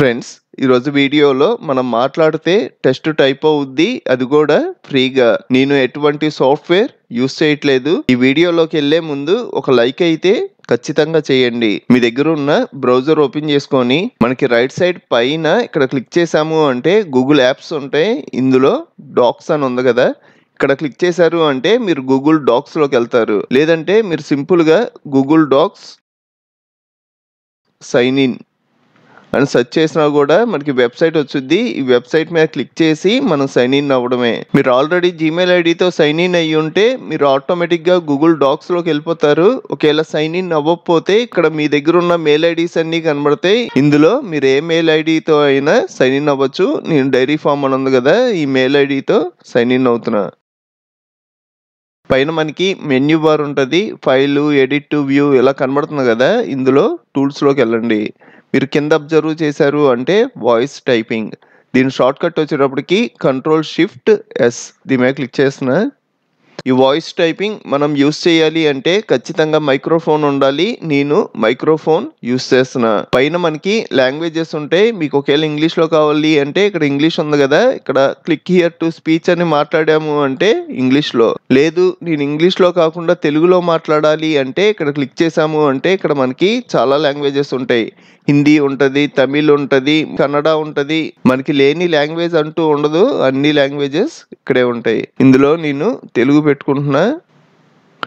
Friends, ఈరోజు వీడియోలో మనం మాట్లాడితే టెస్ట్ టైప్ అవుద్ది, అది కూడా ఫ్రీగా. నేను ఎటువంటి సాఫ్ట్వేర్ యూస్ చేయట్లేదు. ఈ వీడియోలోకి వెళ్లే ముందు ఒక లైక్ అయితే ఖచ్చితంగా చేయండి. మీ దగ్గర ఉన్న బ్రౌజర్ ఓపెన్ చేసుకొని మనకి రైట్ సైడ్ పైన ఇక్కడ క్లిక్ చేసాము అంటే గూగుల్ యాప్స్ ఉంటాయి. ఇందులో డాక్స్ అని ఉంది కదా, ఇక్కడ క్లిక్ చేశారు అంటే మీరు గూగుల్ డాక్స్ లోకి వెళ్తారు. లేదంటే మీరు సింపుల్ గా గూగుల్ డాక్స్ సైన్ ఇన్ అని సెర్చ్ చేసినా కూడా మనకి వెబ్సైట్ వచ్చుద్ది. ఈ వెబ్సైట్ మీద క్లిక్ చేసి మనం సైన్ ఇన్ అవ్వడమే. మీరు ఆల్రెడీ జీమెయిల్ ఐడితో సైన్ ఇన్ అయ్యి ఉంటే మీరు ఆటోమేటిక్గా గూగుల్ డాక్స్లోకి వెళ్ళిపోతారు. ఒకవేళ సైన్ ఇన్ అవ్వకపోతే ఇక్కడ మీ దగ్గర ఉన్న మెయిల్ ఐడీస్ అన్నీ కనబడతాయి. ఇందులో మీరు ఏ మెయిల్ ఐడితో అయినా సైన్ ఇన్ అవ్వచ్చు. నేను డైరీ ఫామ్ అని ఉంది కదా, ఈ మెయిల్ ఐడితో సైన్ ఇన్ అవుతున్నా. పైన మనకి మెన్యూ బార్ ఉంటుంది. ఫైల్, ఎడిట్, వ్యూ ఇలా కనబడుతుంది కదా, ఇందులో టూల్స్లోకి వెళ్ళండి. మీరు కింద అబ్జర్వ్ చేశారు అంటే వాయిస్ టైపింగ్, దీని షార్ట్ కట్ వచ్చేటప్పటికి Ctrl+Shift+S, దీని మీద క్లిక్ చేస్తున్నా. ఈ వాయిస్ టైపింగ్ మనం యూస్ చేయాలి అంటే ఖచ్చితంగా మైక్రోఫోన్ ఉండాలి. నేను మైక్రోఫోన్ యూస్ చేస్తున్నా. పైన మనకి లాంగ్వేజెస్ ఉంటాయి. మీకు ఒకవేళ ఇంగ్లీష్లో కావాలి అంటే ఇక్కడ ఇంగ్లీష్ ఉంది కదా, ఇక్కడ క్లిక్ హియర్ టు స్పీచ్ అని మాట్లాడాము అంటే ఇంగ్లీష్లో. లేదు నేను ఇంగ్లీష్లో కాకుండా తెలుగులో మాట్లాడాలి అంటే ఇక్కడ క్లిక్ చేసాము అంటే ఇక్కడ మనకి చాలా లాంగ్వేజెస్ ఉంటాయి. హిందీ ఉంటుంది, తమిళ్ ఉంటుంది, కన్నడ ఉంటుంది. మనకి లేని లాంగ్వేజ్ అంటూ ఉండదు, అన్ని లాంగ్వేజెస్ ఇక్కడే ఉంటాయి. ఇందులో నేను తెలుగు పెట్టుకుంటున్నా.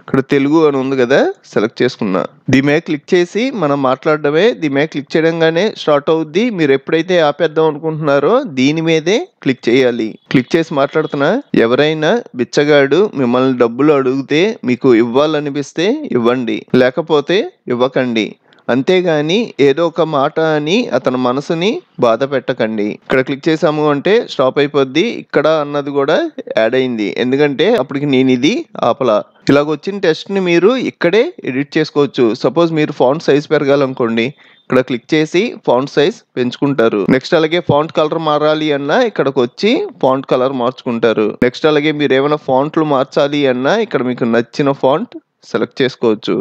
ఇక్కడ తెలుగు అని ఉంది కదా, సెలెక్ట్ చేసుకున్నా. దీని మీద క్లిక్ చేసి మనం మాట్లాడడమే. దీని మీద క్లిక్ చేయడంగానే స్టార్ట్ అవుద్ది. మీరు ఎప్పుడైతే ఆపేద్దాం అనుకుంటున్నారో దీని మీదే క్లిక్ చేయాలి. క్లిక్ చేసి మాట్లాడుతున్నా. ఎవరైనా బిచ్చగాడు మిమ్మల్ని డబ్బులు అడిగితే మీకు ఇవ్వాలనిపిస్తే ఇవ్వండి, లేకపోతే ఇవ్వకండి. అంతేగాని ఏదో ఒక మాట అని అతని మనసుని బాధ పెట్టకండి. ఇక్కడ క్లిక్ చేసాము అంటే స్టాప్ అయిపోద్ది. ఇక్కడ అన్నది కూడా యాడ్ అయింది, ఎందుకంటే అప్పటికి నేను ఇది ఆపలా. ఇలాగ వచ్చిన టెస్ట్ని మీరు ఇక్కడే ఎడిట్ చేసుకోవచ్చు. సపోజ్ మీరు ఫాంట్ సైజ్ పెరగాలనుకోండి, ఇక్కడ క్లిక్ చేసి ఫాంట్ సైజ్ పెంచుకుంటారు. నెక్స్ట్ అలాగే ఫాంట్ కలర్ మారాలి అన్నా ఇక్కడికి వచ్చి ఫాంట్ కలర్ మార్చుకుంటారు. నెక్స్ట్ అలాగే మీరు ఏమైనా ఫాంట్లు మార్చాలి అన్నా ఇక్కడ మీకు నచ్చిన ఫాంట్ సెలెక్ట్ చేసుకోవచ్చు.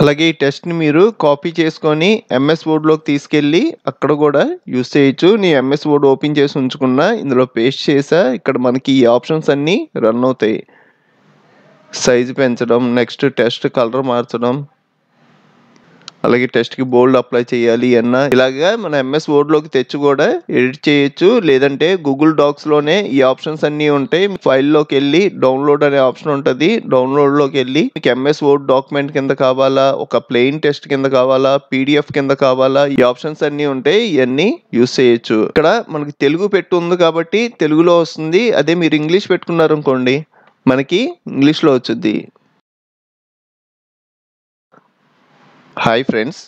అలాగే ఈ టెస్ట్ని మీరు కాపీ చేసుకొని ఎంఎస్ వర్డ్లోకి తీసుకెళ్ళి అక్కడ కూడా యూస్ చేయొచ్చు. నేను ఎంఎస్ వర్డ్ ఓపెన్ చేసి ఉంచుకున్నా, ఇందులో పేస్ట్ చేసా. ఇక్కడ మనకి ఈ ఆప్షన్స్ అన్నీ రన్ అవుతాయి. సైజు పెంచడం, నెక్స్ట్ టెస్ట్ కలర్ మార్చడం, అలాగే టెస్ట్కి బోల్డ్ అప్లై చేయాలి అన్న ఇలాగా మన ఎంఎస్ వర్డ్లోకి తెచ్చి కూడా ఎడిట్ చేయొచ్చు. లేదంటే గూగుల్ డాక్స్లోనే ఈ ఆప్షన్స్ అన్నీ ఉంటాయి. ఫైల్లోకి వెళ్ళి డౌన్లోడ్ అనే ఆప్షన్ ఉంటుంది. డౌన్లోడ్లోకి వెళ్ళి మీకు ఎంఎస్ వర్డ్ డాక్యుమెంట్ కింద కావాలా, ఒక ప్లెయిన్ టెస్ట్ కింద కావాలా, పీడిఎఫ్ కింద కావాలా, ఈ ఆప్షన్స్ అన్నీ ఉంటాయి. ఇవన్నీ యూస్ చేయొచ్చు. ఇక్కడ మనకి తెలుగు పెట్టి ఉంది కాబట్టి తెలుగులో వస్తుంది. అదే మీరు ఇంగ్లీష్ పెట్టుకున్నారు అనుకోండి, మనకి ఇంగ్లీష్లో వచ్చుద్ది. Hi friends,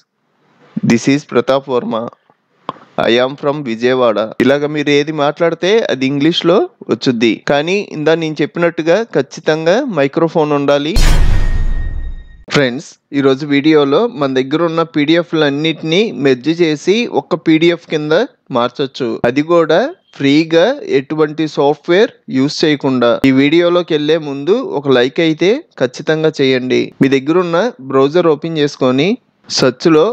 this is Pratap Varma. I am from Vijayawada. ఇలాగ మీరు ఏది మాట్లాడితే అది ఇంగ్లీష్లో వచ్చుద్ది. కానీ ఇందా నేను చెప్పినట్టుగా ఖచ్చితంగా మైక్రోఫోన్ ఉండాలి. ఫ్రెండ్స్, ఈరోజు వీడియోలో మన దగ్గర ఉన్న పీడిఎఫ్లన్నిటినీ మెర్జ్ చేసి ఒక్క పీడిఎఫ్ కింద మార్చొచ్చు. అది కూడా ఫ్రీగా, ఎటువంటి సాఫ్ట్వేర్ యూస్ చేయకుండా. ఈ వీడియోలోకి వెళ్లే ముందు ఒక లైక్ అయితే ఖచ్చితంగా చేయండి. మీ దగ్గర ఉన్న బ్రౌజర్ ఓపెన్ చేసుకొని సెర్చ్లో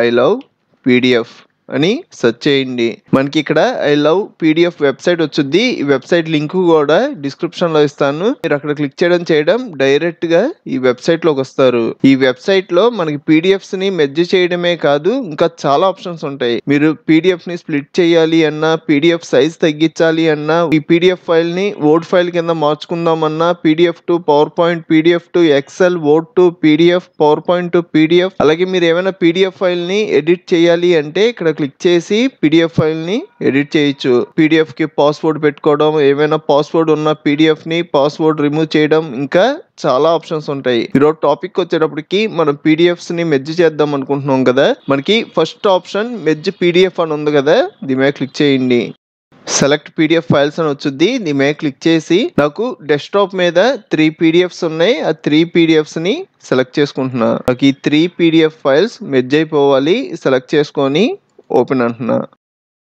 ఐ లవ్ పీడిఎఫ్ అని సెర్చ్ చేయండి. మనకి ఇక్కడ ఐ లవ్ పీడిఎఫ్ వెబ్సైట్ వచ్చుద్ది. ఈ వెబ్సైట్ లింక్ కూడా డిస్క్రిప్షన్ లో ఇస్తాను. మీరు అక్కడ క్లిక్ చేయడం డైరెక్ట్ గా ఈ వెబ్సైట్ లోకి వస్తారు. ఈ వెబ్సైట్ లో మనకి పీడిఎఫ్స్ ని మెర్జ్ చేయడమే కాదు, ఇంకా చాలా ఆప్షన్స్ ఉంటాయి. మీరు పీడిఎఫ్ ని స్ప్లిట్ చేయాలి అన్నా, పీడిఎఫ్ సైజ్ తగ్గించాలి అన్నా, ఈ పీడిఎఫ్ ఫైల్ ని వర్డ్ ఫైల్ కింద మార్చుకుందాం అన్నా, PDF to PowerPoint, PDF to Excel, Word to PDF, PowerPoint to PDF. అలాగే మీరు ఏమైనా పీడిఎఫ్ ఫైల్ ని ఎడిట్ చేయాలి అంటే ఇక్కడ క్లిక్ చేసి పీడిఎఫ్ ఫైల్ ని ఎడిట్ చేయొచ్చు. పీడిఎఫ్ కి పాస్వర్డ్ పెట్టుకోవడం, ఏమైనా పాస్వర్డ్ ఉన్న పీడిఎఫ్ ని పాస్వర్డ్ రిమూవ్ చేయడం, ఇంకా చాలా ఆప్షన్స్ ఉంటాయి. ఈరోజు టాపిక్ వచ్చేటప్పటికి మనం పీడిఎఫ్స్ ని మెర్జ్ చేద్దాం అనుకుంటున్నాం కదా. మనకి ఫస్ట్ ఆప్షన్ మెర్జ్ పీడిఎఫ్ అని ఉంది కదా, దీని మీద క్లిక్ చేయండి. సెలెక్ట్ పీడిఎఫ్ ఫైల్స్ అని వచ్చుద్ది. దీని మీద క్లిక్ చేసి నాకు డెస్క్టాప్ మీద 3 పీడిఎఫ్స్ ఉన్నాయి. ఆ 3 పీడిఎఫ్స్ ని సెలెక్ట్ చేసుకుంటున్నా. నాకు ఈ 3 పీడిఎఫ్ ఫైల్స్ మెర్జ్ అయిపోవాలి. సెలెక్ట్ చేసుకొని ఓపెన్ అంటున్నా.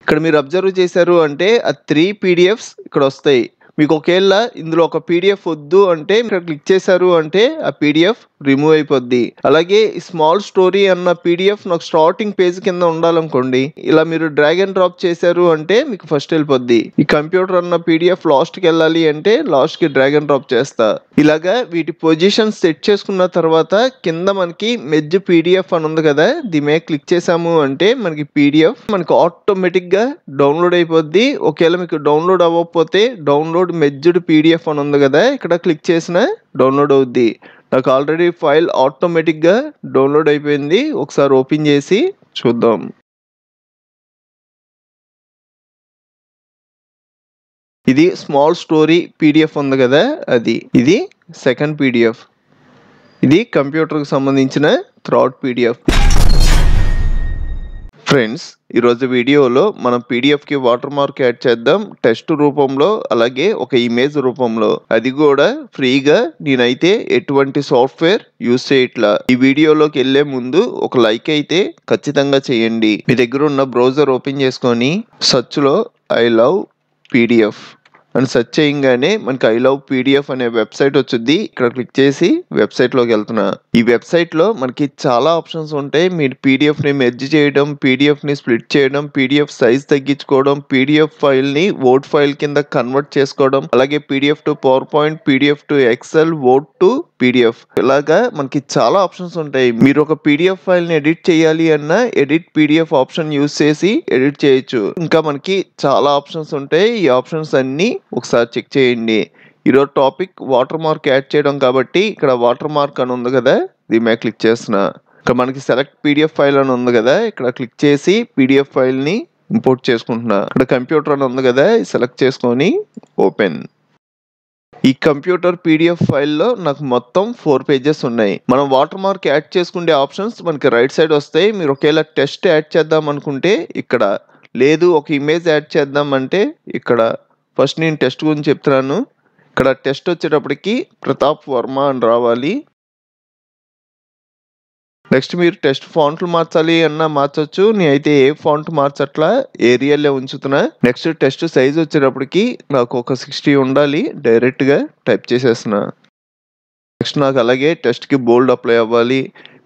ఇక్కడ మీరు అబ్జర్వ్ చేశారు అంటే ఆ 3 పీడిఎఫ్స్ ఇక్కడ వస్తాయి. మీకు ఒకవేళ ఇందులో ఒక పీడిఎఫ్ వద్దు అంటే ఇక్కడ క్లిక్ చేశారు అంటే ఆ పీడిఎఫ్ రిమూవ్ అయిపోద్ది. అలాగే స్మాల్ స్టోరీ అన్న పీడిఎఫ్ నాకు స్టార్టింగ్ పేజ్ కింద ఉండాలనుకోండి, ఇలా మీరు డ్రాగ్ అండ్ డ్రాప్ చేశారు అంటే మీకు ఫస్ట్ వెళ్ళిపోద్ది. ఈ కంప్యూటర్ అన్న పీడిఎఫ్ లాస్ట్ కి వెళ్ళాలి అంటే లాస్ట్ కి డ్రాగ్ అండ్ డ్రాప్ చేస్తా. ఇలాగా వీటి పొజిషన్ సెట్ చేసుకున్న తర్వాత కింద మనకి మెర్జ్ పీడిఎఫ్ అని ఉంది కదా, దీని మీద క్లిక్ చేసాము అంటే మనకి పీడిఎఫ్ మనకి ఆటోమేటిక్ గా డౌన్లోడ్ అయిపోద్ది. ఒకవేళ మీకు డౌన్లోడ్ అవ్వకపోతే డౌన్లోడ్ మెర్జ్డ్ పీడిఎఫ్ అని ఉంది కదా, ఇక్కడ క్లిక్ చేసిన డౌన్లోడ్ అవుద్ది. నాకు ఆల్రెడీ ఫైల్ ఆటోమేటిక్ గా డౌన్లోడ్ అయిపోయింది. ఒకసారి ఓపెన్ చేసి చూద్దాం. ఇది స్మాల్ స్టోరీ పీడిఎఫ్ ఉంది కదా, ఇది సెకండ్ పీడిఎఫ్. ఇది కంప్యూటర్కి సంబంధించిన థర్డ్ పీడిఎఫ్. ఫ్రెండ్స్, ఈరోజు వీడియోలో మనం పీడిఎఫ్కి వాటర్ మార్క్ యాడ్ చేద్దాం, టెక్స్ట్ రూపంలో అలాగే ఒక ఇమేజ్ రూపంలో. అది కూడా ఫ్రీగా. నేనైతే ఎటువంటి సాఫ్ట్వేర్ యూజ్ చేయట్లా. ఈ వీడియోలోకి వెళ్ళే ముందు ఒక లైక్ అయితే ఖచ్చితంగా చేయండి. మీ దగ్గర ఉన్న బ్రౌజర్ ఓపెన్ చేసుకొని సెర్చ్లో ఐ లవ్ పీడిఎఫ్ అని సెర్చ్ చేయగానే మనకి ఐ లవ్ పీడిఎఫ్ అనే వెబ్సైట్ వచ్చింది. ఇక్కడ క్లిక్ చేసి వెబ్సైట్లోకి వెళ్తున్నా. ఈ వెబ్సైట్లో మనకి చాలా ఆప్షన్స్ ఉంటాయి. మీరు పీడిఎఫ్ని మెర్జ్ చేయడం, పీడిఎఫ్ని స్ప్లిట్ చేయడం, పీడిఎఫ్ సైజ్ తగ్గించుకోవడం, పీడిఎఫ్ ఫైల్ని వర్డ్ ఫైల్ కింద కన్వర్ట్ చేసుకోవడం, అలాగే PDF to PowerPoint, PDF to Excel, Word to PDF, ఇలాగా మనకి చాలా ఆప్షన్స్ ఉంటాయి. మీరు ఒక పీడిఎఫ్ ఫైల్ని ఎడిట్ చేయాలి అన్నా ఎడిట్ పీడిఎఫ్ ఆప్షన్ యూజ్ చేసి ఎడిట్ చేయొచ్చు. ఇంకా మనకి చాలా ఆప్షన్స్ ఉంటాయి. ఈ ఆప్షన్స్ అన్ని ఒకసారి చెక్ చేయండి. ఈరోజు టాపిక్ వాటర్ మార్క్ యాడ్ చేయడం కాబట్టి ఇక్కడ వాటర్ మార్క్ అని ఉంది కదా, దీని మీద క్లిక్ చేస్తున్నా. ఇక్కడ మనకి సెలెక్ట్ పీడిఎఫ్ ఫైల్ అని ఉంది కదా, ఇక్కడ క్లిక్ చేసి పీడిఎఫ్ ఫైల్ని ఇంపోర్ట్ చేసుకుంటున్నా. ఇక్కడ కంప్యూటర్ అని ఉంది కదా, సెలెక్ట్ చేసుకొని ఓపెన్. ఈ కంప్యూటర్ పీడిఎఫ్ ఫైల్లో నాకు మొత్తం 4 పేజెస్ ఉన్నాయి. మనం వాటర్ మార్క్ యాడ్ చేసుకునే ఆప్షన్స్ మనకి రైట్ సైడ్ వస్తాయి. మీరు ఒకవేళ టెక్స్ట్ యాడ్ చేద్దాం అనుకుంటే ఇక్కడ, లేదు ఒక ఇమేజ్ యాడ్ చేద్దాం అంటే ఇక్కడ. ఫస్ట్ నేను టెక్స్ట్ గురించి చెప్తున్నాను. ఇక్కడ టెక్స్ట్ వచ్చేటప్పటికి ప్రతాప్ వర్మ అని రావాలి. నెక్స్ట్ మీరు టెక్స్ట్ ఫాంట్లు మార్చాలి అన్నా మార్చొచ్చు. నేనైతే ఏ ఫాంట్ మార్చట్లా, ఏరియల్లో ఉంచుతున్నా. నెక్స్ట్ టెక్స్ట్ సైజ్ వచ్చేటప్పటికి నాకు ఒక 60 ఉండాలి. డైరెక్ట్గా టైప్ చేసేస్తున్నా. నెక్స్ట్ నాకు అలాగే టెక్స్ట్కి బోల్డ్ అప్లై అవ్వాలి.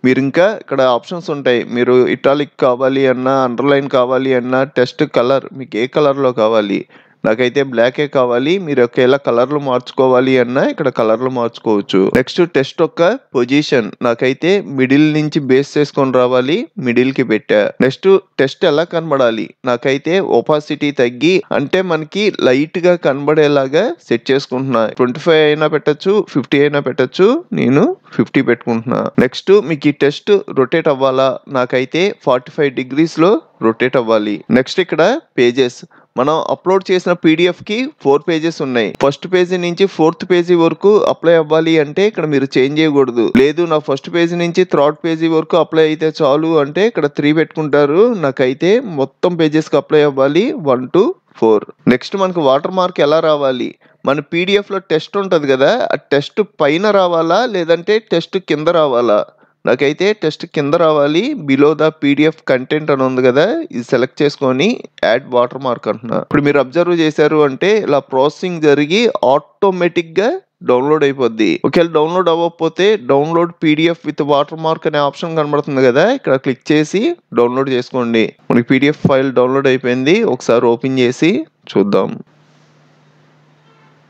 మీరు ఇంకా ఇక్కడ ఆప్షన్స్ ఉంటాయి. మీరు ఇటాలిక్ కావాలి అన్నా, అండర్లైన్ కావాలి అన్నా, టెక్స్ట్ కలర్ మీకు ఏ కలర్లో కావాలి. నాకైతే బ్లాకే కావాలి. మీరు ఒకవేళ కలర్లు మార్చుకోవాలి అన్నా ఇక్కడ కలర్లు మార్చుకోవచ్చు. నెక్స్ట్ టెక్స్ట్ యొక్క పొజిషన్ నాకైతే మిడిల్ నుంచి బేస్ చేసుకొని రావాలి, మిడిల్ కి పెట్టా. నెక్స్ట్ టెక్స్ట్ ఎలా కనబడాలి, నాకైతే ఒపాసిటీ తగ్గి అంటే మనకి లైట్ గా కనబడేలాగా సెట్ చేసుకుంటున్నా. 25 అయినా పెట్టచ్చు, 50 అయినా పెట్టచ్చు. నేను 50 పెట్టుకుంటున్నా. నెక్స్ట్ మీకు ఈ టెక్స్ట్ రొటేట్ అవ్వాలా, నాకైతే 45 degrees లో రొటేట్ అవ్వాలి. నెక్స్ట్ ఇక్కడ పేజెస్, మనం అప్లోడ్ చేసిన పీడిఎఫ్ కి 4 పేజెస్ ఉన్నాయి. ఫస్ట్ పేజీ నుంచి 4th పేజీ వరకు అప్లై అవ్వాలి అంటే ఇక్కడ మీరు చేంజ్ చేయకూడదు. లేదు నా ఫస్ట్ పేజీ నుంచి 3rd పేజీ వరకు అప్లై అయితే చాలు అంటే ఇక్కడ 3 పెట్టుకుంటారు. నాకైతే మొత్తం పేజెస్ కి అప్లై అవ్వాలి 1 to 4. నెక్స్ట్ మనకు వాటర్ మార్క్ ఎలా రావాలి, మన పీడిఎఫ్ లో టెక్స్ట్ ఉంటది కదా, ఆ టెక్స్ట్ పైన రావాలా లేదంటే టెక్స్ట్ కింద రావాలా. నాకైతే టెక్స్ట్ కింద రావాలి. బిలో ద పీడిఎఫ్ కంటెంట్ అని ఉంది కదా, ఇది సెలెక్ట్ చేసుకొని యాడ్ వాటర్ మార్క్ అంటున్నా. ఇప్పుడు మీరు అబ్జర్వ్ చేశారు అంటే ఇలా ప్రాసెసింగ్ జరిగి ఆటోమేటిక్ గా డౌన్లోడ్ అయిపోద్ది. ఒకవేళ డౌన్లోడ్ అవ్వకపోతే download PDF with water mark అనే ఆప్షన్ కనబడుతుంది కదా, ఇక్కడ క్లిక్ చేసి డౌన్లోడ్ చేసుకోండి. మనకి పీడిఎఫ్ ఫైల్ డౌన్లోడ్ అయిపోయింది. ఒకసారి ఓపెన్ చేసి చూద్దాం.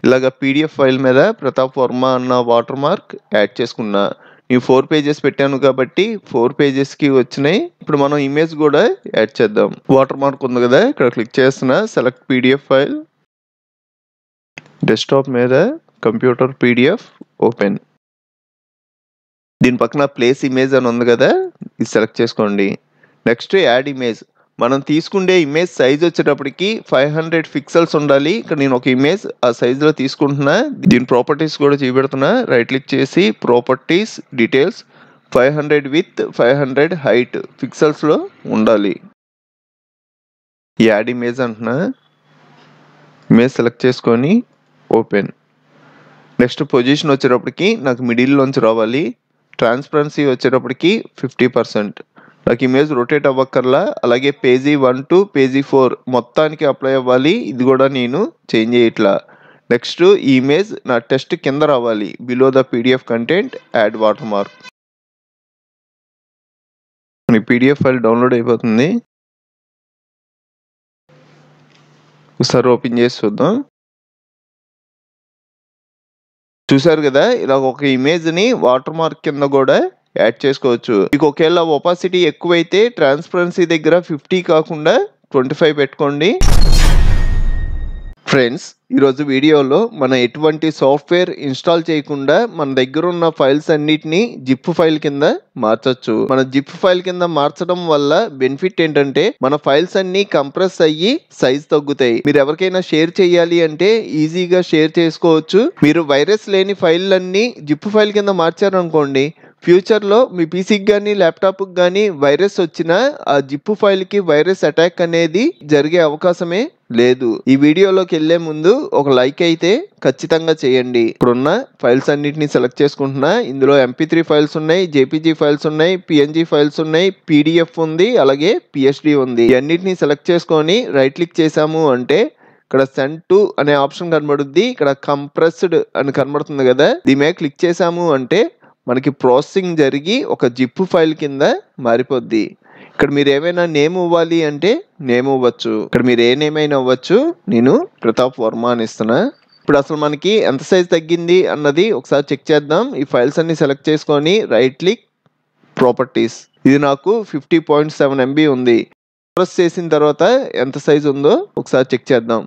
ఇలాగ పీడిఎఫ్ ఫైల్ మీద ప్రతాప్ వర్మ అన్న వాటర్ మార్క్ యాడ్ చేసుకున్నా. నేను 4 పేజెస్ పెట్టాను కాబట్టి 4 పేజెస్కి వచ్చినాయి. ఇప్పుడు మనం ఇమేజ్ కూడా యాడ్ చేద్దాం. వాటర్ మార్క్ ఉంది కదా, ఇక్కడ క్లిక్ చేస్తున్నా. సెలెక్ట్ పీడిఎఫ్ ఫైల్, డెస్క్టాప్ మీద కంప్యూటర్ పీడిఎఫ్ ఓపెన్. దీని పక్కన ప్లేస్ ఇమేజ్ అని ఉంది కదా, ఇది సెలెక్ట్ చేసుకోండి. నెక్స్ట్ యాడ్ ఇమేజ్, మనం తీసుకునే ఇమేజ్ సైజ్ వచ్చేటప్పటికి 500 పిక్సెల్స్ ఉండాలి. ఇక్కడ నేను ఒక ఇమేజ్ ఆ సైజులో తీసుకుంటున్నా. దీని ప్రాపర్టీస్ కూడా చూపెడుతున్నా. రైట్ క్లిక్ చేసి ప్రాపర్టీస్ డీటెయిల్స్ 500 విత్ 500 హైట్ పిక్సెల్స్లో ఉండాలి. యాడ్ ఇమేజ్ అంటున్నా. ఇమేజ్ సెలెక్ట్ చేసుకొని ఓపెన్. నెక్స్ట్ పొజిషన్ వచ్చేటప్పటికి నాకు మిడిల్లోంచి రావాలి. ట్రాన్స్పరెన్సీ వచ్చేటప్పటికి 50%. నాకు ఇమేజ్ రొటేట్ అవ్వక్కర్లా. అలాగే పేజీ 1 to పేజీ 4 మొత్తానికి అప్లై అవ్వాలి. ఇది కూడా నేను చేంజ్ చేయట్లా. నెక్స్ట్ ఈ ఇమేజ్ నా టెస్ట్ కింద రావాలి. Below the PDF content add water mark. Me PDF file download అయిపోతుంది. ఒకసారి ఓపెన్ చేసి చూద్దాం. చూసారు కదా, ఇలా ఒక ఇమేజ్ని వాటర్ మార్క్ కింద కూడా యాడ్ చేసుకోవచ్చు. మీకు ఒకవేళ ఒపాసిటీ ఎక్కువైతే ట్రాన్స్పరెన్సీ దగ్గర 50 కాకుండా 25 పెట్టుకోండి. ఫ్రెండ్స్, ఈరోజు వీడియోలో మనం ఎటువంటి సాఫ్ట్వేర్ ఇన్స్టాల్ చేయకుండా మన దగ్గర ఉన్న ఫైల్స్ అన్నిటిని జిప్ ఫైల్ కింద మార్చొచ్చు. మన జిప్ ఫైల్ కింద మార్చడం వల్ల బెనిఫిట్ ఏంటంటే మన ఫైల్స్ అన్ని కంప్రెస్ అయ్యి సైజ్ తగ్గుతాయి. మీరు ఎవరికైనా షేర్ చేయాలి అంటే ఈజీగా షేర్ చేసుకోవచ్చు. మీరు వైరస్ లేని ఫైళ్ళన్నీ జిప్ ఫైల్ కింద మార్చారనుకోండి, ఫ్యూచర్లో మీ పీసీకి కానీ ల్యాప్టాప్కి కానీ వైరస్ వచ్చినా ఆ జిప్ ఫైల్కి వైరస్ అటాక్ అనేది జరిగే అవకాశమే లేదు. ఈ వీడియోలోకి వెళ్లే ముందు ఒక లైక్ అయితే ఖచ్చితంగా చేయండి. ఇప్పుడున్న ఫైల్స్ అన్నిటిని సెలెక్ట్ చేసుకుంటున్నా. ఇందులో MP3 ఫైల్స్ ఉన్నాయి, JPG ఫైల్స్ ఉన్నాయి, PNG ఫైల్స్ ఉన్నాయి, PDF ఉంది, అలాగే PSD ఉంది. ఈ అన్నిటిని సెలెక్ట్ చేసుకొని రైట్ క్లిక్ చేసాము అంటే ఇక్కడ సెండ్ టు అనే ఆప్షన్ కనబడుద్ది. ఇక్కడ కంప్రెస్డ్ అని కనబడుతుంది కదా, దీని మీద క్లిక్ చేసాము అంటే మనకి ప్రాసెసింగ్ జరిగి ఒక జిప్ ఫైల్ కింద మారిపోద్ది. ఇక్కడ మీరు ఏమైనా నేమ్ ఇవ్వాలి అంటే నేమ్ ఇవ్వచ్చు. ఇక్కడ మీరు ఏ నేమ్ అయినా ఇవ్వచ్చు. నేను ప్రతాప్ వర్మ అని ఇస్తున్నా. ఇప్పుడు అసలు మనకి ఎంత సైజ్ తగ్గింది అన్నది ఒకసారి చెక్ చేద్దాం. ఈ ఫైల్స్ అన్ని సెలెక్ట్ చేసుకొని రైట్ క్లిక్, ప్రాపర్టీస్. ఇది నాకు 50.7 MB ఉంది. ప్రెస్ చేసిన తర్వాత ఎంత సైజ్ ఉందో ఒకసారి చెక్ చేద్దాం.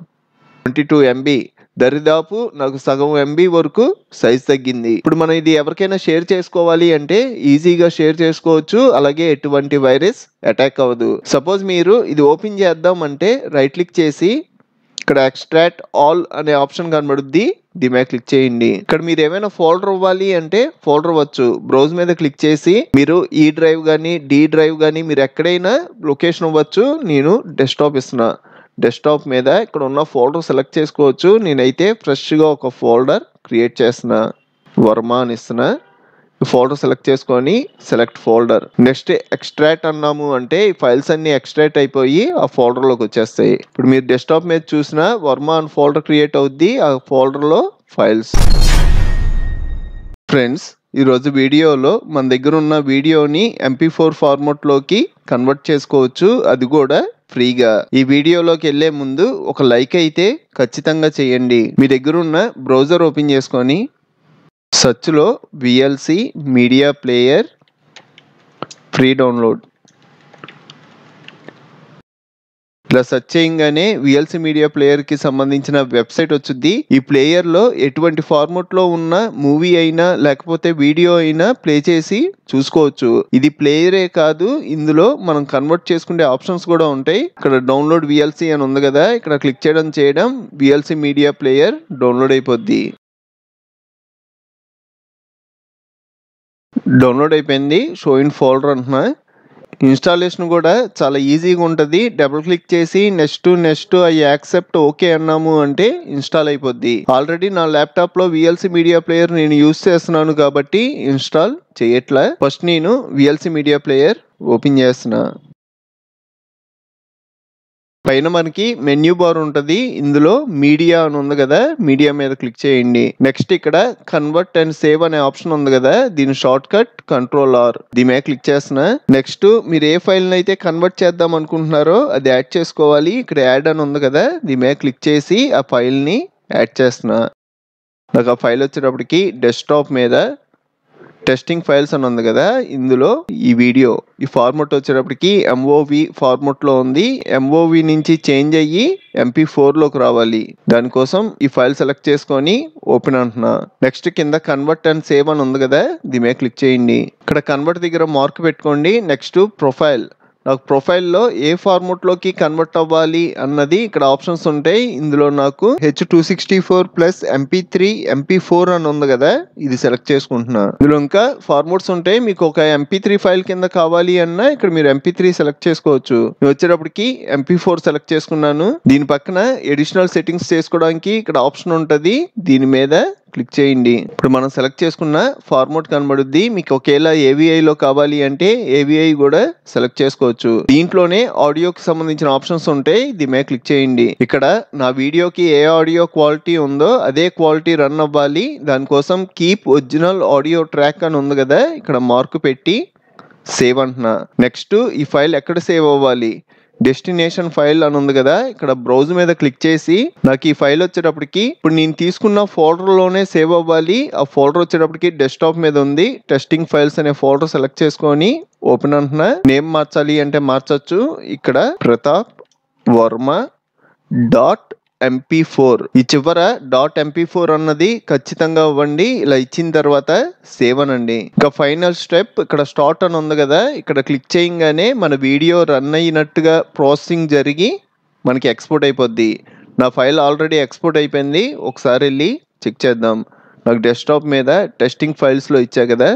22 MB. దరిదాపు నాకు సగం MB వరకు సైజ్ తగ్గింది. ఇప్పుడు మనం ఇది ఎవరికైనా షేర్ చేసుకోవాలి అంటే ఈజీగా షేర్ చేసుకోవచ్చు. అలాగే ఎటువంటి వైరస్ అటాక్ అవ్వదు. సపోజ్ మీరు ఇది ఓపెన్ చేద్దాం అంటే రైట్ క్లిక్ చేసి ఇక్కడ ఎక్స్ట్రాక్ట్ ఆల్ అనే ఆప్షన్ కనబడుద్ది, దీని మీద క్లిక్ చేయండి. ఇక్కడ మీరు ఏమైనా ఫోల్డర్ ఇవ్వాలి అంటే ఫోల్డర్ ఇవ్వచ్చు. బ్రౌజ్ మీద క్లిక్ చేసి మీరు ఈ డ్రైవ్ కానీ D డ్రైవ్ కానీ మీరు ఎక్కడైనా లొకేషన్ ఇవ్వచ్చు. నేను డెస్క్టాప్ ఇస్తున్నా. డెస్క్టాప్ మీద ఇక్కడ ఉన్న ఫోల్డర్ సెలెక్ట్ చేసుకోవచ్చు. నేనైతే ఫ్రెష్గా ఒక ఫోల్డర్ క్రియేట్ చేస్తున్నా. వర్మ అని ఇస్తున్నా. ఫోల్డర్ సెలెక్ట్ చేసుకొని సెలెక్ట్ ఫోల్డర్. నెక్స్ట్ ఎక్స్ట్రాక్ట్ అన్నాము అంటే ఈ ఫైల్స్ అన్ని ఎక్స్ట్రాక్ట్ అయిపోయి ఆ ఫోల్డర్లోకి వచ్చేస్తాయి. ఇప్పుడు మీరు డెస్క్టాప్ మీద చూసిన వర్మ అని ఫోల్డర్ క్రియేట్ అవుద్ది. ఆ ఫోల్డర్లో ఫైల్స్. ఫ్రెండ్స్, ఈరోజు వీడియోలో మన దగ్గర ఉన్న వీడియోని MP4 ఫార్మాట్లోకి కన్వర్ట్ చేసుకోవచ్చు, అది కూడా ఫ్రీగా. ఈ వీడియోలోకి వెళ్లే ముందు ఒక లైక్ అయితే ఖచ్చితంగా చేయండి. మీ దగ్గర ఉన్న బ్రౌజర్ ఓపెన్ చేసుకొని సెర్చ్లో VLC media player free download ఇలా సెర్చ్ చేయగానే VLC మీడియా ప్లేయర్ కి సంబంధించిన వెబ్సైట్ వచ్చింది. ఈ ప్లేయర్ లో ఎటువంటి ఫార్మాట్ లో ఉన్న మూవీ అయినా లేకపోతే వీడియో అయినా ప్లే చేసి చూసుకోవచ్చు. ఇది ప్లేయరే కాదు, ఇందులో మనం కన్వర్ట్ చేసుకునే ఆప్షన్స్ కూడా ఉంటాయి. ఇక్కడ డౌన్లోడ్ VLC అని ఉంది కదా, ఇక్కడ క్లిక్ చేయడం VLC మీడియా ప్లేయర్ డౌన్లోడ్ అయిపోద్ది. డౌన్లోడ్ అయిపోయింది. షో ఇన్ ఫోల్డర్ అంటున్నా. ఇన్స్టాలేషన్ కూడా చాలా ఈజీగా ఉంటుంది. డబుల్ క్లిక్ చేసి నెక్స్ట్ యాక్సెప్ట్ ఓకే అన్నాము అంటే ఇన్స్టాల్ అయిపోద్ది. ఆల్రెడీ నా ల్యాప్టాప్ లో VLC మీడియా ప్లేయర్ నేను యూజ్ చేస్తున్నాను కాబట్టి ఇన్స్టాల్ చేయట్లా. ఫస్ట్ నేను VLC మీడియా ప్లేయర్ ఓపెన్ చేస్తున్నా. పైన మనకి మెన్యూ బార్ ఉంటుంది. ఇందులో మీడియా అని ఉంది కదా, మీడియా మీద క్లిక్ చేయండి. నెక్స్ట్ ఇక్కడ కన్వర్ట్ అండ్ సేవ్ అనే ఆప్షన్ ఉంది కదా, దీని షార్ట్ కట్ Ctrl+R. దీని మీద క్లిక్ చేస్తున్నా. నెక్స్ట్ మీరు ఏ ఫైల్ అయితే కన్వర్ట్ చేద్దాం అనుకుంటున్నారో అది యాడ్ చేసుకోవాలి. ఇక్కడ యాడ్ అని ఉంది కదా, దీని మీద క్లిక్ చేసి ఆ ఫైల్ ని యాడ్ చేస్తున్నా. నాకు ఆ ఫైల్ వచ్చేటప్పటికి డెస్క్టాప్ మీద టెస్టింగ్ ఫైల్స్ అని ఉంది కదా, ఇందులో ఈ వీడియో ఈ ఫార్మాట్ వచ్చేటప్పటికి MOV ఫార్మాట్ లో ఉంది. MOV నుంచి చేంజ్ అయ్యి MP4 లోకి రావాలి. దానికోసం ఈ ఫైల్ సెలెక్ట్ చేసుకొని ఓపెన్ అంటున్నా. నెక్స్ట్ కింద కన్వర్ట్ అండ్ సేవ్ అని ఉంది కదా, దీని మీద క్లిక్ చేయండి. ఇక్కడ కన్వర్ట్ దగ్గర మార్క్ పెట్టుకోండి. Next profile. నాకు ప్రొఫైల్లో ఏ ఫార్మాట్ లోకి కన్వర్ట్ అవ్వాలి అన్నది ఇక్కడ ఆప్షన్స్ ఉంటాయి. ఇందులో నాకు H264 ప్లస్ MP3 MP4 అని ఉంది కదా, ఇది సెలెక్ట్ చేసుకుంటున్నా. ఇందులో ఇంకా ఫార్మాట్స్ ఉంటాయి. మీకు ఒక MP3 ఫైల్ కింద కావాలి అన్నా ఇక్కడ మీరు MP3 సెలెక్ట్ చేసుకోవచ్చు. నేను వచ్చేటప్పటికి MP4 సెలెక్ట్ చేసుకున్నాను. దీని పక్కన అడిషనల్ సెట్టింగ్స్ చేసుకోవడానికి ఇక్కడ ఆప్షన్ ఉంటుంది, దీని మీద క్లిక్ చేయండి. ఇప్పుడు మనం సెలెక్ట్ చేసుకున్న ఫార్మాట్ కనబడుద్ది. మీకు ఒకేలా ఏవిఐలో కావాలి అంటే ఏవిఐ కూడా సెలెక్ట్ చేసుకోవచ్చు. దీంట్లోనే ఆడియోకి సంబంధించిన ఆప్షన్స్ ఉంటాయి. దీని మీద క్లిక్ చేయండి. ఇక్కడ నా వీడియోకి ఏ ఆడియో క్వాలిటీ ఉందో అదే క్వాలిటీ రన్ అవ్వాలి. దానికోసం కీప్ ఒరిజినల్ ఆడియో ట్రాక్ అని ఉంది కదా, ఇక్కడ మార్క్ పెట్టి సేవ్ అంటున్నా. నెక్స్ట్ ఈ ఫైల్ ఎక్కడ సేవ్ అవ్వాలి, డెస్టినేషన్ ఫైల్ అని ఉంది కదా, ఇక్కడ బ్రౌజ్ మీద క్లిక్ చేసి నాకు ఈ ఫైల్ వచ్చేటప్పటికి ఇప్పుడు నేను తీసుకున్న ఫోల్డర్లోనే సేవ్ అవ్వాలి. ఆ ఫోల్డర్ వచ్చేటప్పటికి డెస్క్టాప్ మీద ఉంది. టెస్టింగ్ ఫైల్స్ అనే ఫోల్డర్ సెలెక్ట్ చేసుకొని ఓపెన్ అంటున్నా. నేమ్ మార్చాలి అంటే మార్చచ్చు. ఇక్కడ ప్రతాప్ వర్మ .mp4 ఈ చివర .mp4 అన్నది ఖచ్చితంగా ఇవ్వండి. ఇలా ఇచ్చిన తర్వాత సేవ్ అనండి. ఇంకా ఫైనల్ స్టెప్ ఇక్కడ స్టార్ట్ అని ఉంది కదా, ఇక్కడ క్లిక్ చేయగానే మన వీడియో రన్ అయినట్టుగా ప్రాసెసింగ్ జరిగి మనకి ఎక్స్పోర్ట్ అయిపోద్ది. నా ఫైల్ ఆల్రెడీ ఎక్స్పోర్ట్ అయిపోయింది. ఒకసారి వెళ్ళి చెక్ చేద్దాం. నాకు డెస్క్టాప్ మీద టెస్టింగ్ ఫైల్స్లో ఇచ్చా కదా,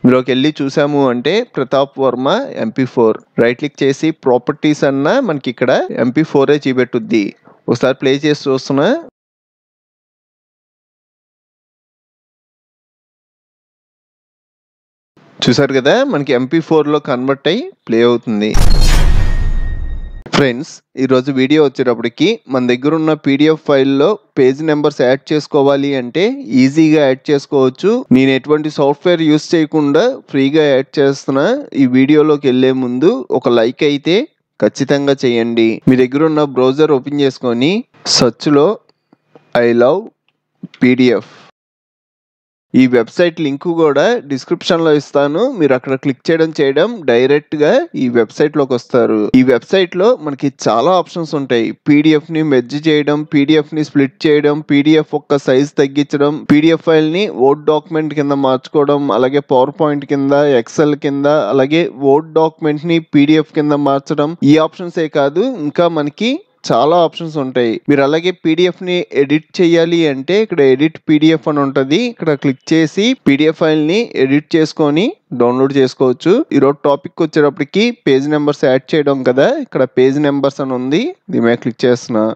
ఇందులోకి వెళ్ళి చూసాము అంటే Pratap Varma MP4 right click చేసి ప్రాపర్టీస్ అన్న మనకి ఇక్కడ MP4 చూపెట్టుద్ది. ఒకసారి ప్లే చేసి చూస్తున్నా. చూసారు కదా, మనకి MP4లో కన్వర్ట్ అయ్యి ప్లే అవుతుంది. ఫ్రెండ్స్, ఈరోజు వీడియో వచ్చేటప్పటికి మన దగ్గర ఉన్న PDF ఫైల్లో పేజ్ నెంబర్స్ యాడ్ చేసుకోవాలి అంటే ఈజీగా యాడ్ చేసుకోవచ్చు. నేను ఎటువంటి సాఫ్ట్వేర్ యూస్ చేయకుండా ఫ్రీగా యాడ్ చేస్తున్నా. ఈ వీడియోలోకి వెళ్ళే ముందు ఒక లైక్ అయితే ఖచ్చితంగా చేయండి. మీ దగ్గర ఉన్న బ్రౌజర్ ఓపెన్ చేసుకొని సెర్చ్లో ఐ లవ్ PDF ఈ వెబ్సైట్ లింక్ కూడా డిస్క్రిప్షన్లో ఇస్తాను. మీరు అక్కడ క్లిక్ చేయడం డైరెక్ట్గా ఈ వెబ్సైట్లోకి వస్తారు. ఈ వెబ్సైట్లో మనకి చాలా ఆప్షన్స్ ఉంటాయి. పీడిఎఫ్ని మెర్జ్ చేయడం, పీడిఎఫ్ని స్ప్లిట్ చేయడం, పీడిఎఫ్ యొక్క సైజ్ తగ్గించడం, పీడిఎఫ్ ఫైల్ని వర్డ్ డాక్యుమెంట్ కింద మార్చుకోవడం, అలాగే పవర్ పాయింట్ కింద, ఎక్సెల్ కింద, అలాగే వర్డ్ డాక్యుమెంట్ని పీడిఎఫ్ కింద మార్చడం. ఈ ఆప్షన్సే కాదు, ఇంకా మనకి చాలా ఆప్షన్స్ ఉంటాయి. మీరు అలాగే పీడిఎఫ్ని ఎడిట్ చేయాలి అంటే ఇక్కడ ఎడిట్ పీడిఎఫ్ అని ఉంటుంది. ఇక్కడ క్లిక్ చేసి పీడిఎఫ్ ఫైల్ని ఎడిట్ చేసుకొని డౌన్లోడ్ చేసుకోవచ్చు. ఈరోజు టాపిక్ వచ్చేటప్పటికి పేజ్ నెంబర్స్ యాడ్ చేయడం కదా, ఇక్కడ పేజ్ నెంబర్స్ అని ఉంది. దీని మీద క్లిక్ చేస్తున్నా.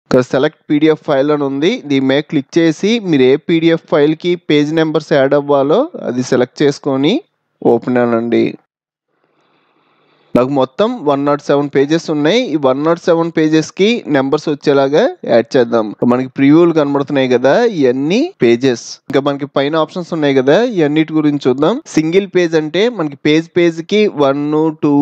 ఇక్కడ సెలెక్ట్ పీడిఎఫ్ ఫైల్ అని ఉంది. దీని మీద క్లిక్ చేసి మీరు ఏ పీడిఎఫ్ ఫైల్కి పేజ్ నెంబర్స్ యాడ్ అవ్వాలో అది సెలెక్ట్ చేసుకొని ఓపెన్ అనండి. నాకు మొత్తం 107 పేజెస్ ఉన్నాయి. ఈ 107 పేజెస్కి నెంబర్స్ వచ్చేలాగా యాడ్ చేద్దాం. మనకి ప్రివ్యూలు కనబడుతున్నాయి కదా, ఇవన్నీ పేజెస్. ఇంకా మనకి పైన ఆప్షన్స్ ఉన్నాయి కదా, ఇవన్నిటి గురించి చూద్దాం. సింగిల్ పేజ్ అంటే మనకి పేజ్కి 1, 2,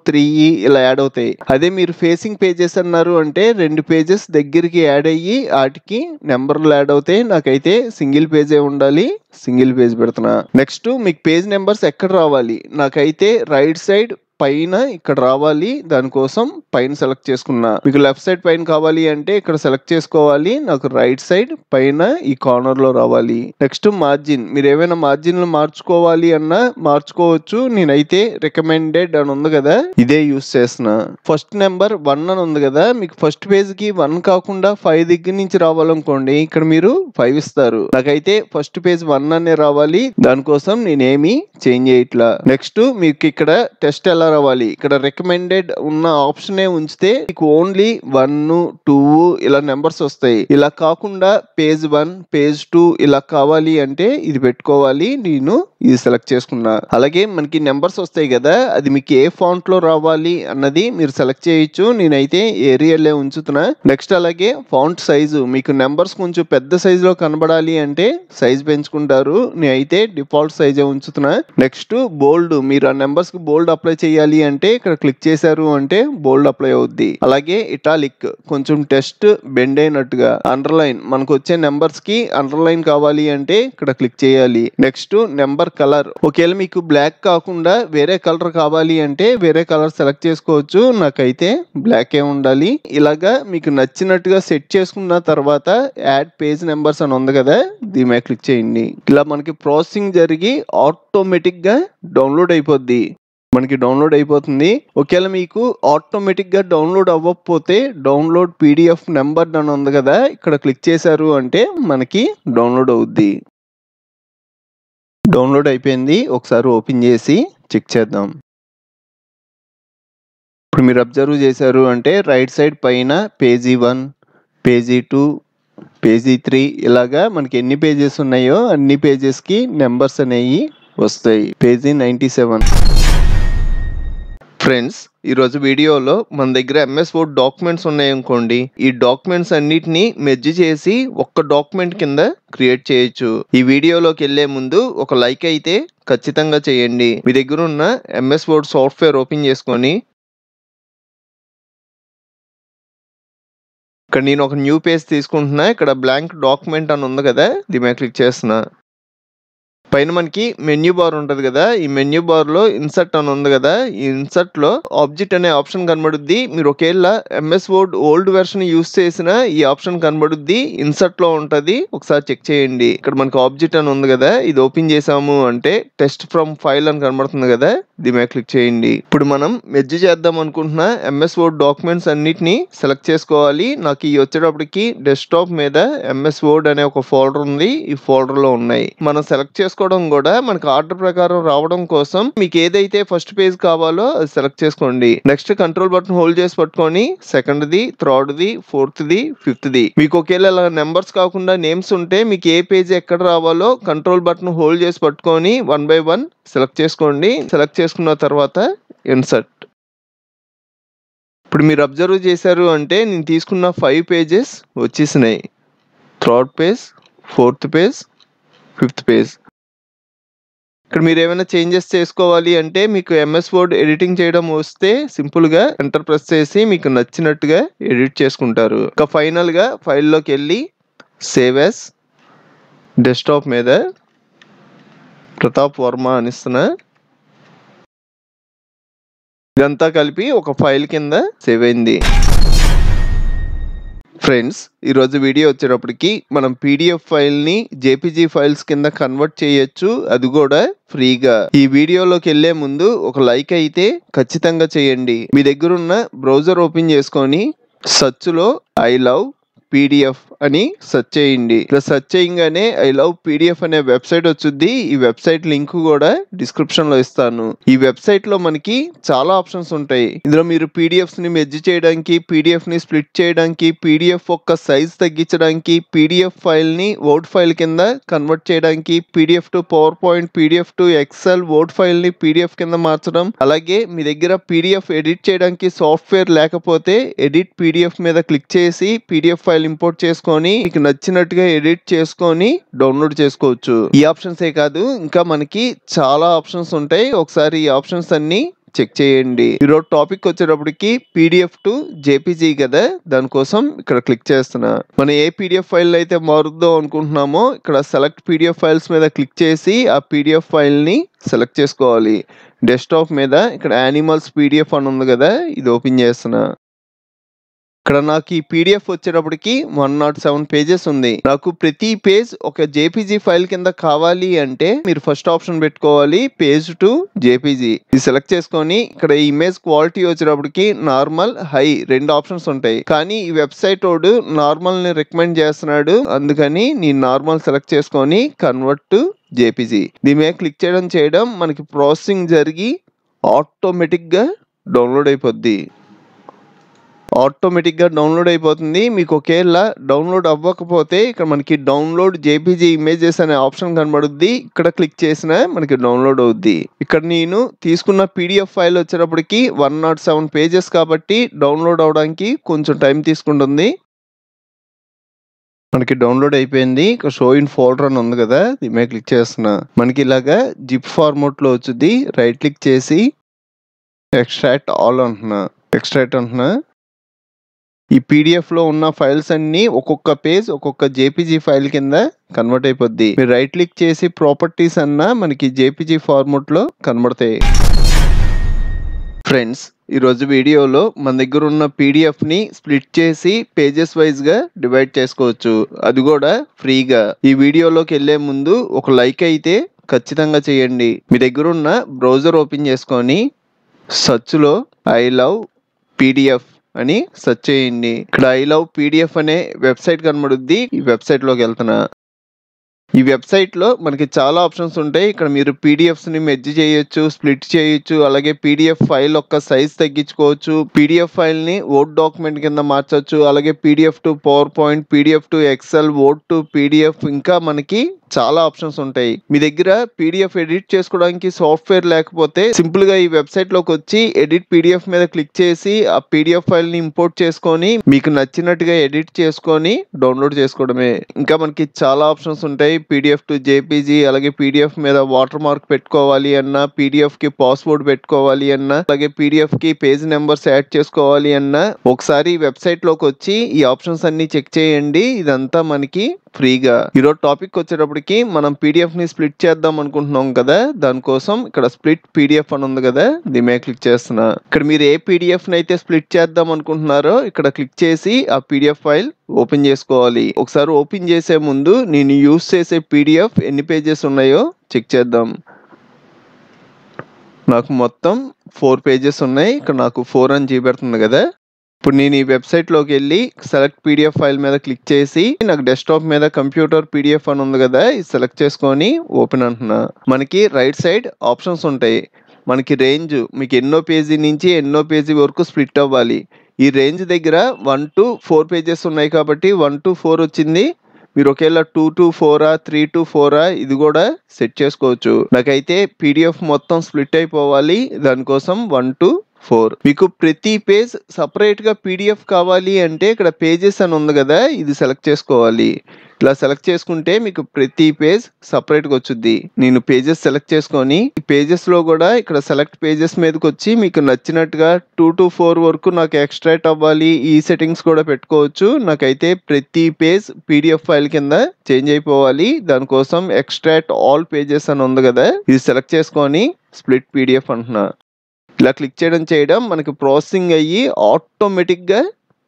3 ఇలా యాడ్ అవుతాయి. అదే మీరు ఫేసింగ్ పేజెస్ అన్నారు అంటే 2 పేజెస్ దగ్గరికి యాడ్ అయ్యి వాటికి నెంబర్లు యాడ్ అవుతాయి. నాకైతే సింగిల్ పేజే ఉండాలి, సింగిల్ పేజ్ పెడుతున్నా. నెక్స్ట్ మీకు పేజ్ నెంబర్స్ ఎక్కడ రావాలి, నాకైతే రైట్ సైడ్ పైన ఇక్కడ రావాలి. దానికోసం పైన సెలెక్ట్ చేసుకున్నా. మీకు లెఫ్ట్ సైడ్ పైన కావాలి అంటే ఇక్కడ సెలెక్ట్ చేసుకోవాలి. నాకు రైట్ సైడ్ పైన ఈ కార్నర్ లో రావాలి. నెక్స్ట్ మార్జిన్, మీరు ఏమైనా మార్జిన్లు మార్చుకోవాలి అన్నా మార్చుకోవచ్చు. నేనైతే రికమెండెడ్ అని ఉంది కదా, ఇదే యూస్ చేస్తున్నా. ఫస్ట్ నెంబర్ 1 అని ఉంది కదా, మీకు ఫస్ట్ పేజ్ కి 1 కాకుండా 5 దగ్గర నుంచి రావాలనుకోండి, ఇక్కడ మీరు 5 ఇస్తారు. నాకైతే ఫస్ట్ పేజ్ 1 అనే రావాలి. దానికోసం నేనేమి చేంజ్ చేయట్లా. నెక్స్ట్ మీకు ఇక్కడ టెస్ట్ ఎలా రావాలి, ఇక్కడ రికమెండెడ్ ఉన్న ఆప్షనే ఉంచితే మీకు ఓన్లీ 1, 2 ఇలా నెంబర్స్ వస్తాయి. ఇలా కాకుండా పేజ్ 1, పేజ్ 2 ఇలా కావాలి అంటే ఇది పెట్టుకోవాలి. నేను ఇది సెలెక్ట్ చేసుకున్నా. అలాగే మనకి నెంబర్స్ వస్తాయి కదా, అది మీకు ఏ ఫాంట్ లో రావాలి అన్నది మీరు సెలెక్ట్ చేయొచ్చు. నేనైతే ఏరియల్ ఉంచుతున్నా. నెక్స్ట్ అలాగే ఫాంట్ సైజు, మీకు నెంబర్స్ కొంచెం పెద్ద సైజ్ లో కనబడాలి అంటే సైజ్ పెంచుకుంటారు. నేనైతే డిఫాల్ట్ సైజే ఉంచుతున్నా. నెక్స్ట్ బోల్డ్, మీరు ఆ నెంబర్స్ కి బోల్డ్ అప్లై చేయాలి అంటే ఇక్కడ క్లిక్ చేశారు అంటే బోల్డ్ అప్లై అవుద్ది. అలాగే ఇటాలిక్, కొంచెం టెస్ట్ బెండ్ అయినట్టుగా. అండర్లైన్, మనకు వచ్చే నెంబర్స్ కి అండర్లైన్ కావాలి అంటే ఇక్కడ క్లిక్ చేయాలి. నెక్స్ట్ నెంబర్ కలర్, ఒకవేళ మీకు బ్లాక్ కాకుండా వేరే కలర్ కావాలి అంటే వేరే కలర్ సెలెక్ట్ చేసుకోవచ్చు. నాకైతే బ్లాక్ ఏ ఉండాలి. ఇలాగా మీకు నచ్చినట్టుగా సెట్ చేసుకున్న తర్వాత యాడ్ పేజ్ నెంబర్స్ అని ఉంది కదా, దీని మీద క్లిక్ చేయండి. ఇలా మనకి ప్రాసెసింగ్ జరిగి ఆటోమేటిక్ గా డౌన్లోడ్ అయిపోద్ది. మనకి డౌన్లోడ్ అయిపోతుంది. ఒకవేళ మీకు ఆటోమేటిక్ గా డౌన్లోడ్ అవ్వకపోతే డౌన్లోడ్ PDF నెంబర్ అని ఉంది కదా, ఇక్కడ క్లిక్ చేశారు అంటే మనకి డౌన్లోడ్ అవుద్ది. డౌన్లోడ్ అయిపోయింది. ఒకసారి ఓపెన్ చేసి చెక్ చేద్దాం. ఇప్పుడు మీరు అబ్జర్వ్ చేశారు అంటే రైట్ సైడ్ పైన పేజీ 1, పేజీ 2, పేజీ 3 ఇలాగా మనకి ఎన్ని పేజెస్ ఉన్నాయో అన్ని పేజెస్కి నెంబర్స్ అనేవి వస్తాయి. పేజీ 97. ఫ్రెండ్స్, ఈరోజు వీడియోలో మన దగ్గర ఎంఎస్ వర్డ్ డాక్యుమెంట్స్ ఉన్నాయనుకోండి, ఈ డాక్యుమెంట్స్ అన్నిటిని మెర్జ్ చేసి ఒక్క డాక్యుమెంట్ కింద క్రియేట్ చేయొచ్చు. ఈ వీడియోలోకి వెళ్లే ముందు ఒక లైక్ అయితే ఖచ్చితంగా చేయండి. మీ దగ్గర ఉన్న ఎంఎస్ వర్డ్ సాఫ్ట్వేర్ ఓపెన్ చేసుకొని ఇక్కడ నేను ఒక న్యూ పేజ్ తీసుకుంటున్నా. ఇక్కడ బ్లాంక్ డాక్యుమెంట్ అని ఉంది కదా, దీని మీద క్లిక్ చేస్తున్నా. పైన మనకి మెన్యూ బార్ ఉంటుంది కదా, ఈ మెన్యూ బార్ లో ఇన్సర్ట్ అని ఉంది కదా, ఈ ఇన్సర్ట్ లో ఆబ్జెక్ట్ అనే ఆప్షన్ కనబడుద్ది. మీరు ఒకవేళ MS word old version use చేసిన ఈ ఆప్షన్ కనబడుద్ది, ఇన్సర్ట్ లో ఉంటది, ఒకసారి చెక్ చేయండి. ఇక్కడ మనకి ఆబ్జెక్ట్ అని ఉంది కదా, ఇది ఓపెన్ చేసాము అంటే టెస్ట్ ఫ్రమ్ ఫైల్ అని కనబడుతుంది కదా, దీని మీద క్లిక్ చేయండి. ఇప్పుడు మనం మెర్జ్ చేద్దాం అనుకుంటున్న ఎంఎస్ వర్డ్ డాక్యుమెంట్స్ అన్నిటిని సెలెక్ట్ చేసుకోవాలి. నాకు ఈ వచ్చేటప్పటికి డెస్క్టాప్ మీద ఎంఎస్ వర్డ్ అనే ఒక ఫోల్డర్ ఉంది, ఈ ఫోల్డర్ లో ఉన్నాయి. మనం సెలెక్ట్ చేసుకోవడం కూడా మనకి ఆర్డర్ ప్రకారం రావడం కోసం మీకు ఏదైతే ఫస్ట్ పేజ్ కావాలో అది సెలెక్ట్ చేసుకోండి. నెక్స్ట్ కంట్రోల్ బటన్ హోల్డ్ చేసి పట్టుకొని second the, third the, fourth the, fifth the, మీకు ఒకవేళ నెంబర్స్ కాకుండా నేమ్స్ ఉంటే మీకు ఏ పేజ్ ఎక్కడ రావాలో కంట్రోల్ బటన్ హోల్డ్ చేసి పట్టుకొని 1 by 1 సెలెక్ట్ చేసుకోండి. సెలెక్ట్ చేసుకున్న తర్వాత ఇన్సర్ట్. ఇప్పుడు మీరు అబ్జర్వ్ చేశారు అంటే నేను తీసుకున్న 5 పేజెస్ వచ్చేసినాయి. Third page, fourth page, fifth page. ఇక్కడ మీరు ఏమైనా చేంజెస్ చేసుకోవాలి అంటే మీకు ఎంఎస్ వర్డ్ ఎడిటింగ్ చేయడం వస్తే సింపుల్ గా ఎంటర్ ప్రెస్ చేసి మీకు నచ్చినట్టుగా ఎడిట్ చేసుకుంటారు. ఇక ఫైనల్ గా ఫైల్లోకి వెళ్ళి సేవ్ యాస్, డెస్క్టాప్ మీద ప్రతాప్ వర్మ అనిస్తున్నా. ఇదంతా కలిపి ఒక ఫైల్ కింద సేవ్ అయింది. ఫ్రెండ్స్, ఈరోజు వీడియో వచ్చేటప్పటికి మనం పీడిఎఫ్ ఫైల్ని జేపీజీ ఫైల్స్ కింద కన్వర్ట్ చేయొచ్చు, అది కూడా ఫ్రీగా. ఈ వీడియోలోకి వెళ్లే ముందు ఒక లైక్ అయితే ఖచ్చితంగా చేయండి. మీ దగ్గర ఉన్న బ్రౌజర్ ఓపెన్ చేసుకొని సెర్చ్ లో ఐ లవ్ పీడిఎఫ్ అని సెర్చ్ చేయండి. ఇలా సెర్చ్ చేయగానే ఐ లవ్ పీడిఎఫ్ అనే వెబ్సైట్ వచ్చుద్ది. ఈ వెబ్సైట్ లింక్ కూడా డిస్క్రిప్షన్ లో ఇస్తాను. ఈ వెబ్సైట్ లో మనకి చాలా ఆప్షన్స్ ఉంటాయి. ఇందులో మీరు పీడిఎఫ్స్ ని మెర్జ్ చేయడానికి, పీడిఎఫ్ ని స్ప్లిట్ చేయడానికి, పీడిఎఫ్ యొక్క సైజ్ తగ్గించడానికి, పీడిఎఫ్ ఫైల్ ని వర్డ్ ఫైల్ కింద కన్వర్ట్ చేయడానికి, PDF to PowerPoint, PDF to Excel Word file ని పీడిఎఫ్ కింద మార్చడం, అలాగే మీ దగ్గర పీడిఎఫ్ ఎడిట్ చేయడానికి సాఫ్ట్వేర్ లేకపోతే ఎడిట్ పీడిఎఫ్ మీద క్లిక్ చేసి పీడిఎఫ్ ఫైల్ ఇంపోర్ట్ చేసుకొని మీకు నచ్చినట్టుగా ఎడిట్ చేసుకొని డౌన్లోడ్ చేసుకోవచ్చు. ఈ ఆప్షన్స్ ఏ కాదు, ఇంకా మనకి చాలా ఆప్షన్స్ ఉంటాయి. ఒకసారి ఈ ఆప్షన్స్ అన్ని చెక్ చేయండి. ఈరోజు టాపిక్ వచ్చేటప్పటికి పీడిఎఫ్ టు జేపీజీ కదా, దానికోసం ఇక్కడ క్లిక్ చేస్తున్నా. మనం ఏ పీడిఎఫ్ ఫైల్ అయితే మారుద్దాం అనుకుంటున్నామో ఇక్కడ సెలెక్ట్ పీడిఎఫ్ ఫైల్స్ మీద క్లిక్ చేసి ఆ పీడిఎఫ్ ఫైల్ ని సెలెక్ట్ చేసుకోవాలి. డెస్క్టాప్ మీద ఇక్కడ యానిమల్స్ పీడిఎఫ్ అని ఉంది కదా, ఇది ఓపెన్ చేస్తున్నా. ఇక్కడ నాకు ఈ పీడిఎఫ్ వచ్చేటప్పటికి 107 పేజెస్ ఉంది. నాకు ప్రతి పేజ్ ఒక జేపీజీ ఫైల్ కింద కావాలి అంటే మీరు ఫస్ట్ ఆప్షన్ పెట్టుకోవాలి, పేజ్ టు జేపీజీ. ఇది సెలెక్ట్ చేసుకొని ఇక్కడ ఇమేజ్ క్వాలిటీ వచ్చేటప్పటికి నార్మల్, హై 2 ఆప్షన్స్ ఉంటాయి. కానీ ఈ వెబ్సైట్ వాడు నార్మల్ ని రికమెండ్ చేస్తున్నాడు, అందుకని నేను నార్మల్ సెలెక్ట్ చేసుకొని కన్వర్ట్ టు జేపీజీ దీని మీద క్లిక్ చేయడం మనకి ప్రాసెసింగ్ జరిగి ఆటోమేటిక్ గా డౌన్లోడ్ అయిపోద్ది. ఆటోమేటిక్గా డౌన్లోడ్ అయిపోతుంది. మీకు ఒకవేళ డౌన్లోడ్ అవ్వకపోతే ఇక్కడ మనకి డౌన్లోడ్ జేపీజీ ఇమేజెస్ అనే ఆప్షన్ కనబడుద్ది, ఇక్కడ క్లిక్ చేసినా మనకి డౌన్లోడ్ అవుద్ది. ఇక్కడ నేను తీసుకున్న పీడిఎఫ్ ఫైల్ వచ్చేటప్పటికి 107 పేజెస్ కాబట్టి డౌన్లోడ్ అవడానికి కొంచెం టైం తీసుకుంటుంది. మనకి డౌన్లోడ్ అయిపోయింది. ఇక్కడ షో ఇన్ ఫోల్డర్ అని ఉంది కదా, దీని మీద క్లిక్ చేస్తున్నా. మనకి ఇలాగా జిప్ ఫార్మాట్ లో వచ్చింది. రైట్ క్లిక్ చేసి ఎక్స్ట్రాక్ట్ ఆల్ అంటున్నా. ఈ పీడిఎఫ్ లో ఉన్న ఫైల్స్ అన్ని ఒక్కొక్క పేజ్ ఒక్కొక్క జేపీజీ ఫైల్ కింద కన్వర్ట్ అయిపోద్ది. మీరు రైట్ క్లిక్ చేసి ప్రాపర్టీస్ అన్నా మనకి జేపీజీ ఫార్మాట్ లో కనబడతాయి. ఫ్రెండ్స్, ఈరోజు వీడియోలో మన దగ్గర ఉన్న పీడిఎఫ్ ని స్ప్లిట్ చేసి పేజెస్ వైజ్ గా డివైడ్ చేసుకోవచ్చు, అది కూడా ఫ్రీగా. ఈ వీడియోలోకి వెళ్లే ముందు ఒక లైక్ అయితే ఖచ్చితంగా చేయండి. మీ దగ్గర ఉన్న బ్రౌజర్ ఓపెన్ చేసుకొని సెర్చ్ లో ఐ లవ్ పీడిఎఫ్ అని సెర్చ్ చేయండి. ఇక్కడ ఐ లవ్ పీడిఎఫ్ అనే వెబ్సైట్ కనబడుద్ది, ఈ వెబ్సైట్ లోకి వెళ్తున్నా. ఈ వెబ్సైట్లో మనకి చాలా ఆప్షన్స్ ఉంటాయి. ఇక్కడ మీరు పీడిఎఫ్స్ని మెర్జ్ చేయొచ్చు, స్ప్లిట్ చేయొచ్చు, అలాగే పీడిఎఫ్ ఫైల్ యొక్క సైజ్ తగ్గించుకోవచ్చు, పీడిఎఫ్ ఫైల్ని వర్డ్ డాక్యుమెంట్ కింద మార్చొచ్చు, అలాగే PDF to PowerPoint, PDF to Excel, Word to PDF, ఇంకా మనకి చాలా ఆప్షన్స్ ఉంటాయి. మీ దగ్గర పీడిఎఫ్ ఎడిట్ చేసుకోవడానికి సాఫ్ట్వేర్ లేకపోతే సింపుల్ గా ఈ వెబ్సైట్ లోకి వచ్చి ఎడిట్ పీడిఎఫ్ మీద క్లిక్ చేసి ఆ పీడిఎఫ్ ఫైల్ ని ఇంపోర్ట్ చేసుకొని మీకు నచ్చినట్టుగా ఎడిట్ చేసుకొని డౌన్లోడ్ చేసుకోవడమే. ఇంకా మనకి చాలా ఆప్షన్స్ ఉంటాయి. పీడిఎఫ్ టు జేపీజీ, అలాగే పీడిఎఫ్ మీద వాటర్ మార్క్ పెట్టుకోవాలి అన్నా, పీడిఎఫ్ కి పాస్వర్డ్ పెట్టుకోవాలి అన్నా, అలాగే పీడిఎఫ్ కి పేజ్ నెంబర్స్ యాడ్ చేసుకోవాలి అన్నా ఒకసారి వెబ్సైట్ లోకి వచ్చి ఈ ఆప్షన్స్ అన్ని చెక్ చేయండి. ఇదంతా మనకి ఫ్రీగా. ఈరోజు టాపిక్ వచ్చేటప్పటికి మనం పీడిఎఫ్ ని స్ప్లిట్ చేద్దాం అనుకుంటున్నాం కదా, దానికోసం ఇక్కడ స్ప్లిట్ పీడిఎఫ్ అని ఉంది కదా, దీని మీద క్లిక్ చేస్తున్నా. ఇక్కడ మీరు ఏ పీడిఎఫ్ ని అయితే స్ప్లిట్ చేద్దాం అనుకుంటున్నారో ఇక్కడ క్లిక్ చేసి ఆ పీడిఎఫ్ ఫైల్ ఓపెన్ చేసుకోవాలి. ఒకసారి ఓపెన్ చేసే ముందు నేను యూస్ చేసే పీడిఎఫ్ ఎన్ని పేజెస్ ఉన్నాయో చెక్ చేద్దాం. నాకు మొత్తం 4 పేజెస్ ఉన్నాయి. ఇక్కడ నాకు 4 అని చూపెడుతుంది కదా. ఇప్పుడు నేను ఈ వెబ్సైట్లోకి వెళ్ళి సెలెక్ట్ పీడిఎఫ్ ఫైల్ మీద క్లిక్ చేసి నాకు డెస్క్టాప్ మీద కంప్యూటర్ పీడిఎఫ్ అని ఉంది కదా, ఇది సెలెక్ట్ చేసుకొని ఓపెన్ అంటున్నా. మనకి రైట్ సైడ్ ఆప్షన్స్ ఉంటాయి. మనకి రేంజ్ మీకు ఎన్నో పేజీ నుంచి ఎన్నో పేజీ వరకు స్ప్లిట్ అవ్వాలి. ఈ రేంజ్ దగ్గర 1 to 4 పేజెస్ ఉన్నాయి కాబట్టి 1 to 4 వచ్చింది. మీరు ఒకేలా 2 to 4 3 to 4 ఇది కూడా సెట్ చేసుకోవచ్చు. నాకైతే పీడిఎఫ్ మొత్తం స్ప్లిట్ అయిపోవాలి, దానికోసం 1 to 4. మీకు ప్రతి పేజ్ సపరేట్ గా పీడిఎఫ్ కావాలి అంటే ఇక్కడ పేజెస్ అని ఉంది కదా, ఇది సెలెక్ట్ చేసుకోవాలి. ఇలా సెలెక్ట్ చేసుకుంటే మీకు ప్రతి పేజ్ సపరేట్ గా వచ్చుద్ది. నేను పేజెస్ సెలెక్ట్ చేసుకొని ఈ పేజెస్ లో కూడా ఇక్కడ సెలెక్ట్ పేజెస్ మీదకి వచ్చి మీకు నచ్చినట్టుగా 2 to 4 వరకు నాకు ఎక్స్ట్రాక్ట్ అవ్వాలి, ఈ సెట్టింగ్స్ కూడా పెట్టుకోవచ్చు. నాకైతే ప్రతి పేజ్ పీడిఎఫ్ ఫైల్ కింద చేంజ్ అయిపోవాలి, దానికోసం ఎక్స్ట్రాక్ట్ ఆల్ పేజెస్ అని ఉంది కదా, ఇది సెలెక్ట్ చేసుకొని స్ప్లిట్ పీడిఎఫ్ అంటున్నా. ఇలా క్లిక్ చేయడం మనకి ప్రాసెసింగ్ అయ్యి ఆటోమేటిక్గా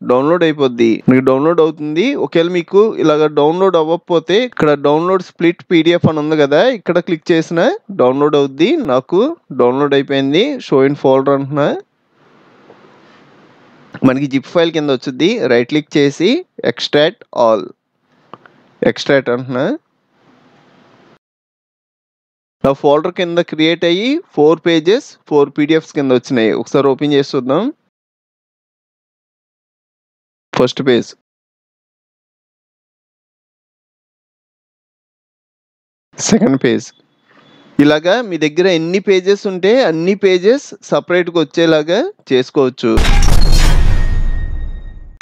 డౌన్లోడ్ అయిపోద్ది. మీకు డౌన్లోడ్ అవుతుంది. ఒకవేళ మీకు ఇలాగ డౌన్లోడ్ అవ్వకపోతే ఇక్కడ డౌన్లోడ్ స్ప్లిట్ పీడిఎఫ్ అని ఉంది కదా, ఇక్కడ క్లిక్ చేసిన డౌన్లోడ్ అవుద్ది. నాకు డౌన్లోడ్ అయిపోయింది. షో ఇన్ ఫోల్డర్ అంటున్నా. మనకి జిప్ ఫైల్ కింద వచ్చుద్ది. రైట్ క్లిక్ చేసి ఎక్స్ట్రాక్ట్ ఆల్, ఎక్స్ట్రాక్ట్ అంటున్నా. నా ఫోల్డర్ కింద క్రియేట్ అయ్యి 4 పేజెస్ 4 పీడిఎఫ్స్ కింద వచ్చినాయి. ఒకసారి ఓపెన్ చేసి చూద్దాం. First page, second page. ఇలాగా మీ దగ్గర ఎన్ని పేజెస్ ఉంటే అన్ని పేజెస్ సపరేట్గా వచ్చేలాగా చేసుకోవచ్చు.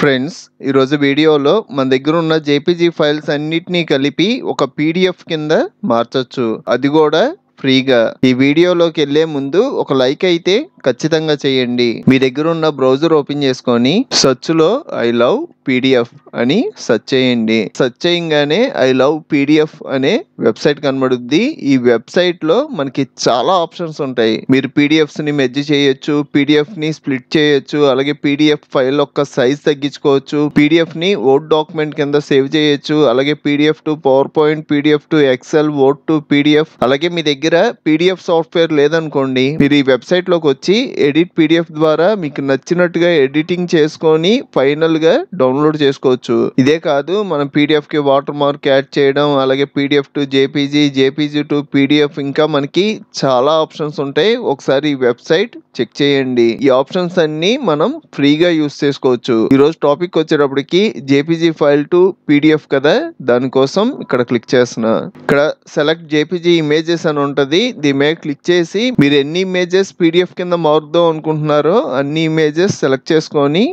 ఫ్రెండ్స్, ఈరోజు వీడియోలో మన దగ్గర ఉన్న జేపీజీ ఫైల్స్ అన్నిటినీ కలిపి ఒక పీడిఎఫ్ కింద మార్చొచ్చు, అది కూడా ఫ్రీగా. ఈ వీడియోలోకి వెళ్ళే ముందు ఒక లైక్ అయితే ఖచ్చితంగా చేయండి. మీ దగ్గర ఉన్న బ్రౌజర్ ఓపెన్ చేసుకొని సెర్చ్ లో ఐ లవ్ పీడిఎఫ్ అని సెర్చ్ చేయండి. సెర్చ్ చేయగానే ఐ లవ్ పీడిఎఫ్ అనే వెబ్సైట్ కనబడుద్ది. ఈ వెబ్సైట్ లో మనకి చాలా ఆప్షన్స్ ఉంటాయి. మీరు పీడిఎఫ్స్ ని మెర్జ్ చేయొచ్చు, పీడిఎఫ్ ని స్ప్లిట్ చేయొచ్చు, అలాగే పీడిఎఫ్ ఫైల్ యొక్క సైజ్ తగ్గించుకోవచ్చు, పీడిఎఫ్ ని వర్డ్ డాక్యుమెంట్ కింద సేవ్ చేయొచ్చు, అలాగే PDF to PowerPoint, PDF to Excel, Word to PDF. అలాగే మీ దగ్గర పీడిఎఫ్ సాఫ్ట్వేర్ లేదనుకోండి, మీరు ఈ వెబ్సైట్ లోకి వచ్చి ఎడిట్ పీడిఎఫ్ ద్వారా మీకు నచ్చినట్టుగా ఎడిటింగ్ చేసుకొని ఫైనల్ గా డౌన్లోడ్ చేసుకోవచ్చు. ఇదే కాదు, మనం పీడిఎఫ్ కి వాటర్ మార్క్ యాడ్ చేయడం, అలాగే PDF to JPG, JPG to PDF, ఇంకా మనకి చాలా ఆప్షన్స్ ఉంటాయి. ఒకసారి ఈ వెబ్సైట్ చెక్ చేయండి. ఈ ఆప్షన్స్ అన్ని మనం ఫ్రీగా యూస్ చేసుకోవచ్చు. ఈరోజు టాపిక్ వచ్చేటప్పటికి జేపీజీ ఫైల్ టు పీడిఎఫ్ కదా, దానికోసం ఇక్కడ క్లిక్ చేస్తున్నా. ఇక్కడ సెలెక్ట్ జేపీజీ ఇమేజెస్ అని ఉంటది, దీని మీద క్లిక్ చేసి మీరు ఎన్ని ఇమేజెస్ పీడిఎఫ్ కింద మారుద్దాం అనుకుంటున్నారో అన్ని ఇమేజెస్ సెలెక్ట్ చేసుకొని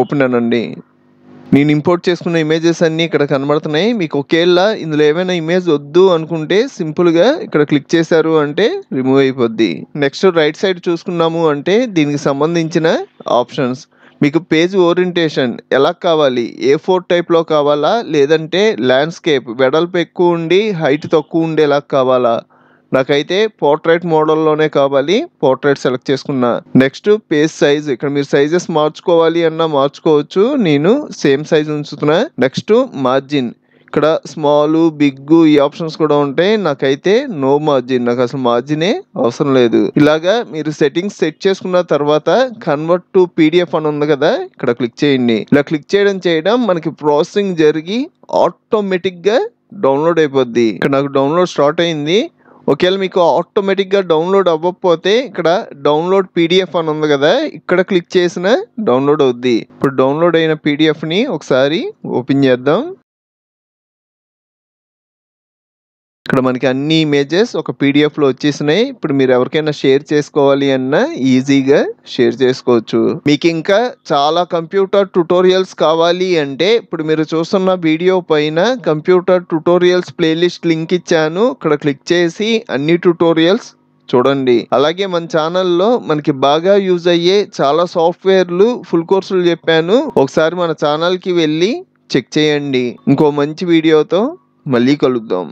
ఓపెన్ అనండి. నేను ఇంపోర్ట్ చేసుకున్న ఇమేజెస్ అన్ని ఇక్కడ కనబడుతున్నాయి. మీకు ఒకేలా ఇందులో ఏమైనా ఇమేజ్ వద్దు అనుకుంటే సింపుల్ గా ఇక్కడ క్లిక్ చేశారు అంటే రిమూవ్ అయిపోద్ది. నెక్స్ట్ రైట్ సైడ్ చూసుకున్నాము అంటే దీనికి సంబంధించిన ఆప్షన్స్. మీకు పేజ్ ఓరియంటేషన్ ఎలా కావాలి, A4 టైప్లో కావాలా లేదంటే ల్యాండ్స్కేప్ వెడల్పు ఎక్కువ ఉండి హైట్ తక్కువ ఉండేలా కావాలా, నాకైతే పోర్ట్రైట్ మోడల్లోనే కావాలి, పోర్ట్రైట్ సెలెక్ట్ చేసుకున్నా. నెక్స్ట్ పేజ్ సైజ్, ఇక్కడ మీరు సైజెస్ మార్చుకోవాలి అన్నా మార్చుకోవచ్చు, నేను సేమ్ సైజ్ ఉంచుతున్నా. నెక్స్ట్ మార్జిన్, ఇక్కడ స్మాల్ బిగ్ ఈ ఆప్షన్స్ కూడా ఉంటాయి. నాకైతే నో మార్జిన్, నాకు అసలు మార్జినే అవసరం లేదు. ఇలాగా మీరు సెట్టింగ్స్ సెట్ చేసుకున్న తర్వాత కన్వర్ట్ టు పీడిఎఫ్ అని ఉంది కదా, ఇక్కడ క్లిక్ చేయండి. ఇలా క్లిక్ చేయడం మనకి ప్రాసెసింగ్ జరిగి ఆటోమేటిక్ గా డౌన్లోడ్ అయిపోద్ది. ఇక్కడ నాకు డౌన్లోడ్ స్టార్ట్ అయింది. ఒకవేళ మీకు ఆటోమేటిక్గా డౌన్లోడ్ అవ్వకపోతే ఇక్కడ డౌన్లోడ్ పీడిఎఫ్ అని ఉంది కదా, ఇక్కడ క్లిక్ చేసిన డౌన్లోడ్ అవుద్ది. ఇప్పుడు డౌన్లోడ్ అయిన పీడిఎఫ్ని ఒకసారి ఓపెన్ చేద్దాం. ఇక్కడ మనకి అన్ని ఇమేజెస్ ఒక పీడిఎఫ్లో వచ్చేసినాయి. ఇప్పుడు మీరు ఎవరికైనా షేర్ చేసుకోవాలి అన్నా ఈజీగా షేర్ చేసుకోవచ్చు. మీకు ఇంకా చాలా కంప్యూటర్ ట్యుటోరియల్స్ కావాలి అంటే ఇప్పుడు మీరు చూస్తున్న వీడియో పైన కంప్యూటర్ ట్యుటోరియల్స్ ప్లేలిస్ట్ లింక్ ఇచ్చాను. ఇక్కడ క్లిక్ చేసి అన్ని ట్యుటోరియల్స్ చూడండి. అలాగే మన ఛానల్లో మనకి బాగా యూజ్ అయ్యే చాలా సాఫ్ట్వేర్లు ఫుల్ కోర్సులు చెప్పాను. ఒకసారి మన ఛానల్కి వెళ్ళి చెక్ చేయండి. ఇంకో మంచి వీడియోతో మళ్ళీ కలుద్దాం.